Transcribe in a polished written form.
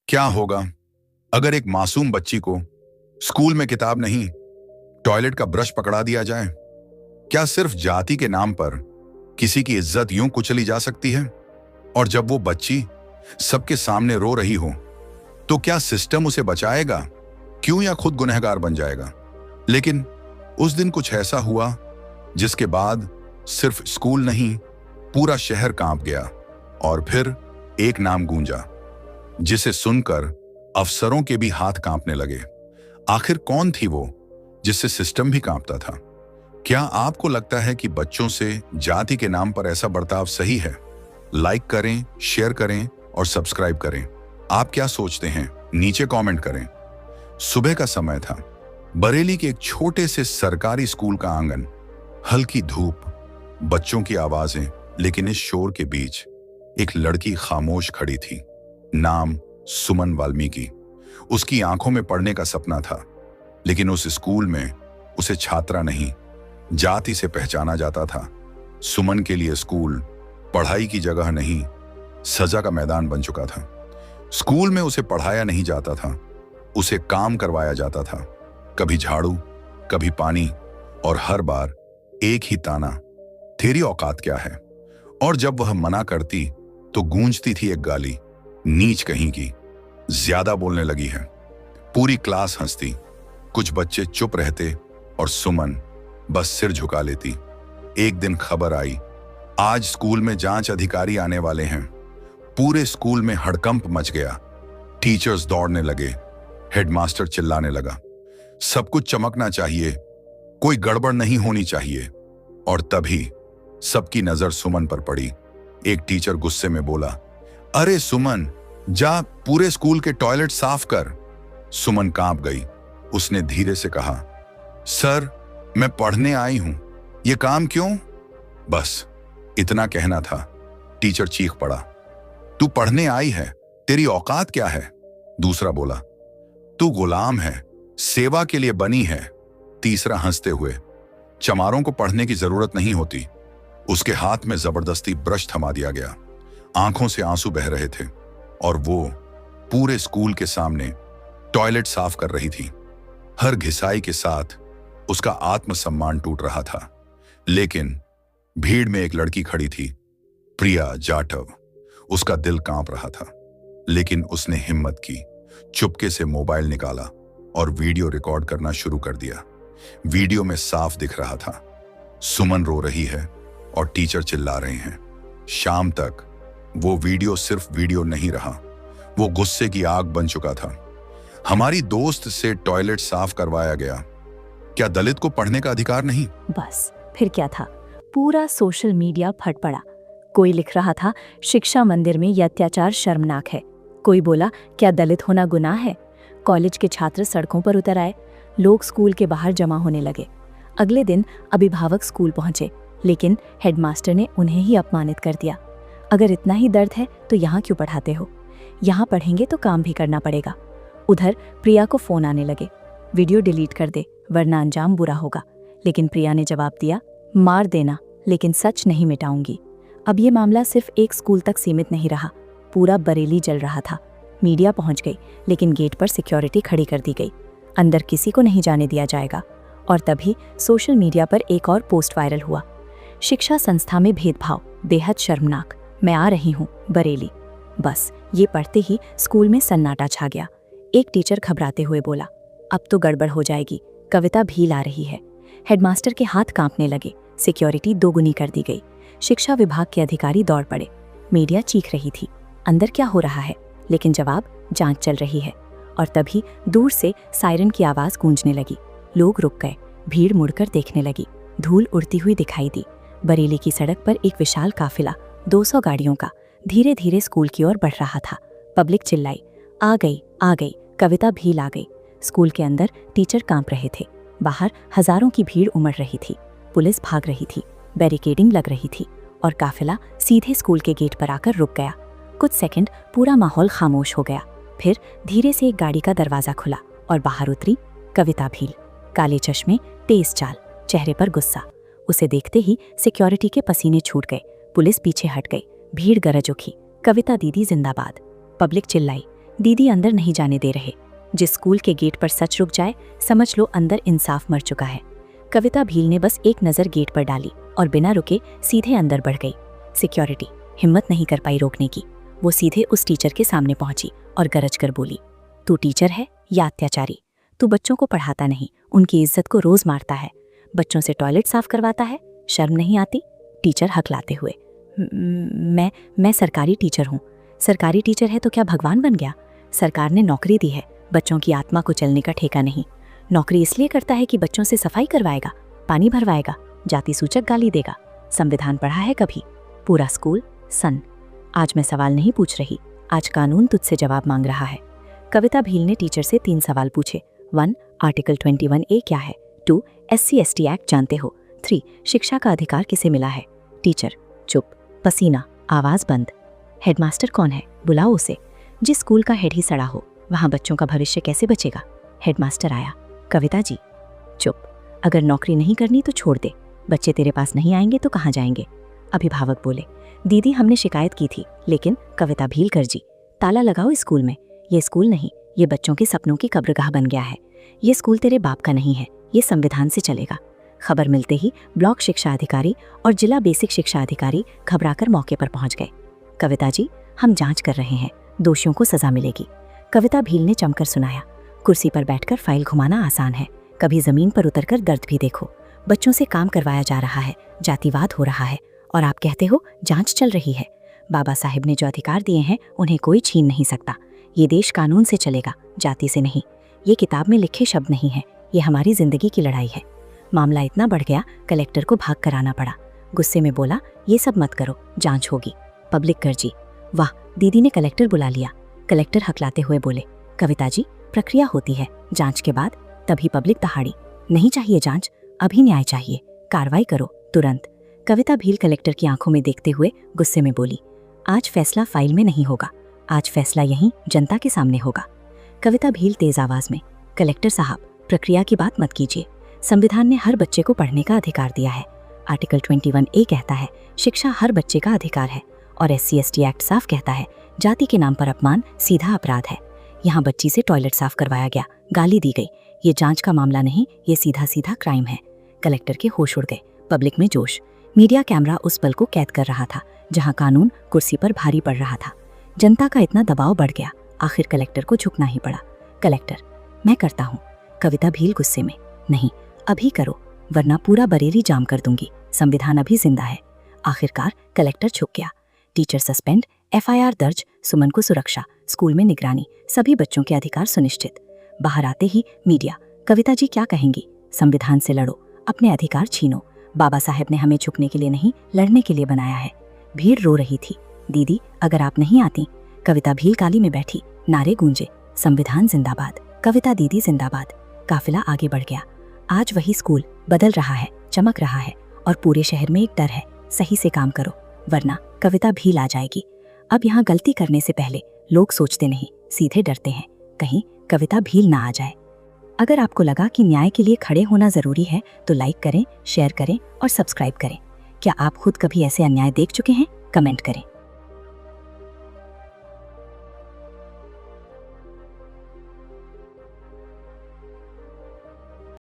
क्या होगा अगर एक मासूम बच्ची को स्कूल में किताब नहीं, टॉयलेट का ब्रश पकड़ा दिया जाए? क्या सिर्फ जाति के नाम पर किसी की इज्जत यूं कुचली जा सकती है? और जब वो बच्ची सबके सामने रो रही हो, तो क्या सिस्टम उसे बचाएगा? क्यों, या खुद गुनहगार बन जाएगा? लेकिन उस दिन कुछ ऐसा हुआ जिसके बाद सिर्फ स्कूल नहीं, पूरा शहर कांप गया। और फिर एक नाम गूंजा, जिसे सुनकर अफसरों के भी हाथ कांपने लगे। आखिर कौन थी वो जिससे सिस्टम भी कांपता था? क्या आपको लगता है कि बच्चों से जाति के नाम पर ऐसा बर्ताव सही है? लाइक करें, शेयर करें और सब्सक्राइब करें। आप क्या सोचते हैं, नीचे कमेंट करें। सुबह का समय था। बरेली के एक छोटे से सरकारी स्कूल का आंगन, हल्की धूप, बच्चों की आवाजें, लेकिन इस शोर के बीच एक लड़की खामोश खड़ी थी। नाम सुमन वाल्मीकि। उसकी आंखों में पढ़ने का सपना था, लेकिन उस स्कूल में उसे छात्रा नहीं, जाति से पहचाना जाता था। सुमन के लिए स्कूल पढ़ाई की जगह नहीं, सजा का मैदान बन चुका था। स्कूल में उसे पढ़ाया नहीं जाता था, उसे काम करवाया जाता था। कभी झाड़ू, कभी पानी, और हर बार एक ही ताना, तेरी औकात क्या है? और जब वह मना करती तो गूंजती थी एक गाली, नीच कहीं की, ज्यादा बोलने लगी है। पूरी क्लास हंसती, कुछ बच्चे चुप रहते और सुमन बस सिर झुका लेती। एक दिन खबर आई, आज स्कूल में जांच अधिकारी आने वाले हैं। पूरे स्कूल में हड़कंप मच गया। टीचर्स दौड़ने लगे, हेडमास्टर चिल्लाने लगा, सब कुछ चमकना चाहिए, कोई गड़बड़ नहीं होनी चाहिए। और तभी सबकी नजर सुमन पर पड़ी। एक टीचर गुस्से में बोला, अरे सुमन, जा पूरे स्कूल के टॉयलेट साफ कर। सुमन कांप गई। उसने धीरे से कहा, सर, मैं पढ़ने आई हूं, ये काम क्यों? बस इतना कहना था। टीचर चीख पड़ा, तू पढ़ने आई है, तेरी औकात क्या है? दूसरा बोला, तू गुलाम है, सेवा के लिए बनी है। तीसरा हंसते हुए, चमारों को पढ़ने की जरूरत नहीं होती। उसके हाथ में जबरदस्ती ब्रश थमा दिया गया। आंखों से आंसू बह रहे थे और वो पूरे स्कूल के सामने टॉयलेट साफ कर रही थी। हर घिसाई के साथ उसका आत्मसम्मान टूट रहा था। लेकिन भीड़ में एक लड़की खड़ी थी, प्रिया जाटव। उसका दिल कांप रहा था, लेकिन उसने हिम्मत की, चुपके से मोबाइल निकाला और वीडियो रिकॉर्ड करना शुरू कर दिया। वीडियो में साफ दिख रहा था, सुमन रो रही है और टीचर चिल्ला रहे हैं। शाम तक वो वीडियो सिर्फ वीडियो नहीं रहा, वो गुस्से की आग बन चुका था। हमारी दोस्त से टॉयलेट साफ करवाया गया, क्या दलित को पढ़ने का अधिकार नहीं? बस फिर क्या था, पूरा सोशल मीडिया फट पड़ा। कोई लिख रहा था, शिक्षा मंदिर में यह अत्याचार शर्मनाक है। कोई बोला, क्या दलित होना गुनाह है? कॉलेज के छात्र सड़कों पर उतर आए, लोग स्कूल के बाहर जमा होने लगे। अगले दिन अभिभावक स्कूल पहुंचे, लेकिन हेडमास्टर ने उन्हें ही अपमानित कर दिया। अगर इतना ही दर्द है तो यहाँ क्यों पढ़ाते हो? यहाँ पढ़ेंगे तो काम भी करना पड़ेगा। उधर प्रिया को फोन आने लगे, वीडियो डिलीट कर दे वरना अंजाम बुरा होगा। लेकिन प्रिया ने जवाब दिया, मार देना लेकिन सच नहीं मिटाऊंगी। अब ये मामला सिर्फ एक स्कूल तक सीमित नहीं रहा, पूरा बरेली जल रहा था। मीडिया पहुंच गई, लेकिन गेट पर सिक्योरिटी खड़ी कर दी गई, अंदर किसी को नहीं जाने दिया जाएगा। और तभी सोशल मीडिया पर एक और पोस्ट वायरल हुआ, शिक्षा संस्था में भेदभाव बेहद शर्मनाक, मैं आ रही हूँ बरेली। बस ये पढ़ते ही स्कूल में सन्नाटा छा गया। एक टीचर घबराते हुए बोला, अब तो गड़बड़ हो जाएगी, कविता भील आ रही है। हेडमास्टर के हाथ कांपने लगे, सिक्योरिटी दोगुनी कर दी गई। शिक्षा विभाग के अधिकारी दौड़ पड़े। मीडिया चीख रही थी, अंदर क्या हो रहा है? लेकिन जवाब, जांच चल रही है। और तभी दूर से सायरन की आवाज गूंजने लगी। लोग रुक गए, भीड़ मुड़कर देखने लगी। धूल उड़ती हुई दिखाई दी। बरेली की सड़क पर एक विशाल काफिला 200 गाड़ियों का धीरे धीरे स्कूल की ओर बढ़ रहा था। पब्लिक चिल्लाई, आ गई, आ गई, कविता भील आ गई। स्कूल के अंदर टीचर कांप रहे थे, बाहर हजारों की भीड़ उमड़ रही थी। पुलिस भाग रही थी, बैरिकेडिंग लग रही थी और काफिला सीधे स्कूल के गेट पर आकर रुक गया। कुछ सेकंड पूरा माहौल खामोश हो गया। फिर धीरे से एक गाड़ी का दरवाजा खुला और बाहर उतरी कविता भील। काले चश्मे, तेज चाल, चेहरे पर गुस्सा। उसे देखते ही सिक्योरिटी के पसीने छूट गए। पुलिस पीछे हट गई, भीड़ गरज उठी, कविता दीदी जिंदाबाद। पब्लिक चिल्लाई, दीदी अंदर नहीं जाने दे रहे। जिस स्कूल के गेट पर सच रुक जाए, समझ लो अंदर इंसाफ मर चुका है। कविता भील ने बस एक नज़र गेट पर डाली और बिना रुके सीधे अंदर बढ़ गई। सिक्योरिटी हिम्मत नहीं कर पाई रोकने की। वो सीधे उस टीचर के सामने पहुंची और गरज कर बोली, तू टीचर है या अत्याचारी? तू बच्चों को पढ़ाता नहीं, उनकी इज्जत को रोज मारता है, बच्चों से टॉयलेट साफ करवाता है, शर्म नहीं आती? टीचर हकलाते हुए, मैं सरकारी टीचर हूँ। सरकारी टीचर है तो क्या भगवान बन गया? सरकार ने नौकरी दी है, बच्चों की आत्मा को चलने का ठेका नहीं। नौकरी इसलिए करता है कि बच्चों से सफाई करवाएगा, पानी भरवाएगा, जाति सूचक गाली देगा। संविधान पढ़ा है कभी? पूरा स्कूल सन। आज मैं सवाल नहीं पूछ रही, आज कानून तुझसे जवाब मांग रहा है। कविता भील ने टीचर से 3 सवाल पूछे। 1. आर्टिकल 21A क्या है? 2. SC/ST एक्ट जानते हो? 3. शिक्षा का अधिकार किसे मिला है? टीचर चुप, पसीना, आवाज बंद। हेडमास्टर कौन है? बुलाओ उसे। जिस स्कूल का हेड ही सड़ा हो, वहाँ बच्चों का भविष्य कैसे बचेगा? हेडमास्टर आया। कविता जी चुप, अगर नौकरी नहीं करनी तो छोड़ दे, बच्चे तेरे पास नहीं आएंगे तो कहाँ जाएंगे? अभिभावक बोले, दीदी हमने शिकायत की थी, लेकिन कविता भील कर जी, ताला लगाओ इस स्कूल में। ये स्कूल नहीं, ये बच्चों के सपनों की कब्रगाह बन गया है। ये स्कूल तेरे बाप का नहीं है, ये संविधान से चलेगा। खबर मिलते ही ब्लॉक शिक्षा अधिकारी और जिला बेसिक शिक्षा अधिकारी घबराकर मौके पर पहुंच गए। कविता जी हम जांच कर रहे हैं, दोषियों को सजा मिलेगी। कविता भील ने जमकर सुनाया। कुर्सी पर बैठकर फाइल घुमाना आसान है, कभी जमीन पर उतरकर दर्द भी देखो। बच्चों से काम करवाया जा रहा है, जातिवाद हो रहा है, और आप कहते हो जांच चल रही है। बाबा साहिब ने जो अधिकार दिए हैं उन्हें कोई छीन नहीं सकता। ये देश कानून से चलेगा, जाति से नहीं। ये किताब में लिखे शब्द नहीं है, ये हमारी जिंदगी की लड़ाई है। मामला इतना बढ़ गया, कलेक्टर को भाग कर आना पड़ा। गुस्से में बोला, ये सब मत करो, जांच होगी। पब्लिक गर्जी। वाह, दीदी ने कलेक्टर बुला लिया। कलेक्टर हकलाते हुए बोले, कविता जी प्रक्रिया होती है, जांच के बाद। तभी पब्लिक दहाड़ी, नहीं चाहिए जांच, अभी न्याय चाहिए, कार्रवाई करो तुरंत। कविता भील कलेक्टर की आंखों में देखते हुए गुस्से में बोली, आज फैसला फाइल में नहीं होगा, आज फैसला यहीं जनता के सामने होगा। कविता भील तेज आवाज में, कलेक्टर साहब प्रक्रिया की बात मत कीजिए। संविधान ने हर बच्चे को पढ़ने का अधिकार दिया है। आर्टिकल 21A कहता है शिक्षा हर बच्चे का अधिकार है, और SC/ST एक्ट साफ कहता है जाति के नाम पर अपमान सीधा अपराध है। यहाँ बच्ची से टॉयलेट साफ करवाया गया, गाली दी गई, ये जांच का मामला नहीं, ये सीधा सीधा क्राइम है। कलेक्टर के होश उड़ गए, पब्लिक में जोश। मीडिया कैमरा उस पल को कैद कर रहा था जहां कानून कुर्सी पर भारी पड़ रहा था। जनता का इतना दबाव बढ़ गया, आखिर कलेक्टर को झुकना ही पड़ा। कलेक्टर मैं करता हूँ। कविता भील गुस्से में, नहीं अभी करो, वरना पूरा बरेली जाम कर दूंगी। संविधान अभी जिंदा है। आखिरकार कलेक्टर झुक गया। टीचर सस्पेंड, FIR दर्ज, सुमन को सुरक्षा, स्कूल में निगरानी, सभी बच्चों के अधिकार सुनिश्चित। बाहर आते ही मीडिया, कविता जी क्या कहेंगी? संविधान से लड़ो, अपने अधिकार छीनो। बाबा साहेब ने हमें झुकने के लिए नहीं, लड़ने के लिए बनाया है। भीड़ रो रही थी, दीदी अगर आप नहीं आती। कविता भील काली में बैठी, नारे गूंजे, संविधान जिंदाबाद, कविता दीदी जिंदाबाद। काफिला आगे बढ़ गया। आज वही स्कूल बदल रहा है, चमक रहा है, और पूरे शहर में एक डर है, सही से काम करो वरना कविता भील आ जाएगी। अब यहाँ गलती करने से पहले लोग सोचते नहीं, सीधे डरते हैं, कहीं कविता भील ना आ जाए। अगर आपको लगा कि न्याय के लिए खड़े होना जरूरी है तो लाइक करें, शेयर करें और सब्सक्राइब करें। क्या आप खुद कभी ऐसे अन्याय देख चुके हैं? कमेंट करें।